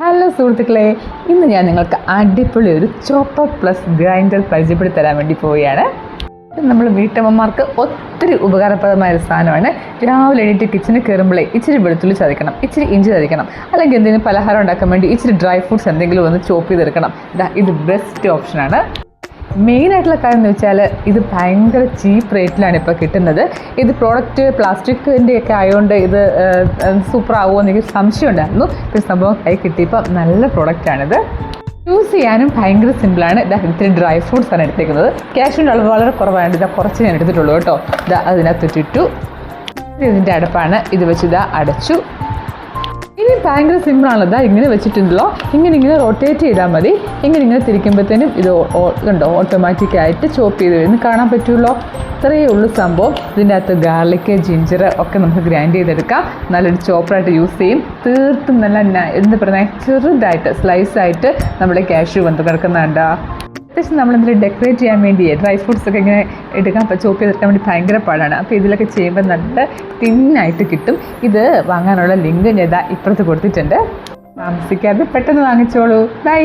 Hello സുഹൃത്തുക്കളെ, ഇന്ന് ഞാൻ നിങ്ങൾക്ക് അടിപൊളി ഒരു ചോപ്പർ പ്ലസ് ഗ്രൈൻഡർ പരിചയപ്പെടുത്തി തരാൻ വേണ്ടി പോവുകയാണ്. നമ്മൾ വീട്ടമ്മമാർക്ക് ഒത്തിരി ഉപകാരപ്രദമായ ഒരു സാധനമാണ്. രാവിലെ എണീറ്റ് കിച്ചണിൽ കയറുമ്പോഴേ ഇച്ചിരി വെളുത്തുള്ളി ചതയ്ക്കണം, ഇച്ചിരി ഇഞ്ചി ചതയ്ക്കണം, അല്ലെങ്കിൽ എന്തെങ്കിലും പലഹാരം ഉണ്ടാക്കാൻ വേണ്ടി ഇച്ചിരി ഡ്രൈ ഫ്രൂട്ട്സ് എന്തെങ്കിലും ഒന്ന് ചോപ്പ് ചെയ്തെടുക്കണം. ഇത് ബെസ്റ്റ് ഓപ്ഷനാണ്. മെയിനായിട്ടുള്ള കാര്യം എന്ന് വെച്ചാൽ ഇത് ഭയങ്കര ചീപ്പ് റേറ്റിലാണ് ഇപ്പോൾ കിട്ടുന്നത്. ഇത് പ്രോഡക്റ്റ് പ്ലാസ്റ്റിക്കിൻ്റെ ഒക്കെ ആയതുകൊണ്ട് ഇത് സൂപ്പർ ആകുമോ എന്ന് എനിക്ക് സംശയം ഉണ്ടായിരുന്നു. ഇപ്പോൾ സംഭവം കൈ കിട്ടിയപ്പോൾ നല്ല പ്രോഡക്റ്റാണിത്. യൂസ് ചെയ്യാനും ഭയങ്കര സിമ്പിളാണ്. ഇത്തിരി ഡ്രൈ ഫ്രൂട്ട്സ് ആണ് എടുത്തേക്കുന്നത്. ക്യാഷിൻ്റെ അളവ് വളരെ കുറവാണ്. കുറച്ച് ഞാൻ എടുത്തിട്ടുള്ളൂ കേട്ടോ. അതിനകത്തിട്ടിട്ടു. ഇതിൻ്റെ അടപ്പാണ്. ഇത് വെച്ച് അടച്ചു. ഇനി ഭയങ്കര സിമ്പിളാണ്. ഇങ്ങനെ വെച്ചിട്ടുണ്ടല്ലോ, ഇങ്ങനെ റൊട്ടേറ്റ് ചെയ്താൽ മതി. ഇങ്ങനെ തിരിക്കുമ്പോഴത്തേനും ഇത് കണ്ടോ ഓട്ടോമാറ്റിക്കായിട്ട് ചോപ്പ് ചെയ്ത് വരുന്നത് കാണാൻ പറ്റുമല്ലോ. ഇത്രയേ ഉള്ളൂ സംഭവം. ഇതിൻ്റെ അകത്ത് ഗാർലിക്, ജിഞ്ചർ ഒക്കെ നമുക്ക് ഗ്രൈൻഡ് ചെയ്തെടുക്കാം. നല്ലൊരു ചോപ്പറായിട്ട് യൂസ് ചെയ്യും. തീർത്തും നല്ല എന്താ പറയുക, ചെറുതായിട്ട് സ്ലൈസായിട്ട് നമ്മുടെ കാഷ്യൂ വന്ന് കിടക്കുന്നുണ്ട്. അത്യാവശ്യം നമ്മളെന്തെങ്കിലും ഡെക്കറേറ്റ് ചെയ്യാൻ വേണ്ടി ഡ്രൈ ഫ്രൂട്ട്സ് ഒക്കെ ഇങ്ങനെ ചോപ്പ് ചെയ്തെടുക്കാൻ വേണ്ടി ഭയങ്കര പാടാണ്. അപ്പോൾ ഇതിലൊക്കെ ചെയ്യുമ്പോൾ നല്ല തിന്നായിട്ട് കിട്ടും. ഇത് വാങ്ങാനുള്ള ലിങ്ക് ഞാൻ ഇപ്പുറത്ത് കൊടുത്തിട്ടുണ്ട്. താമസിക്കാതെ പെട്ടെന്ന് വാങ്ങിച്ചോളൂ. ബൈ.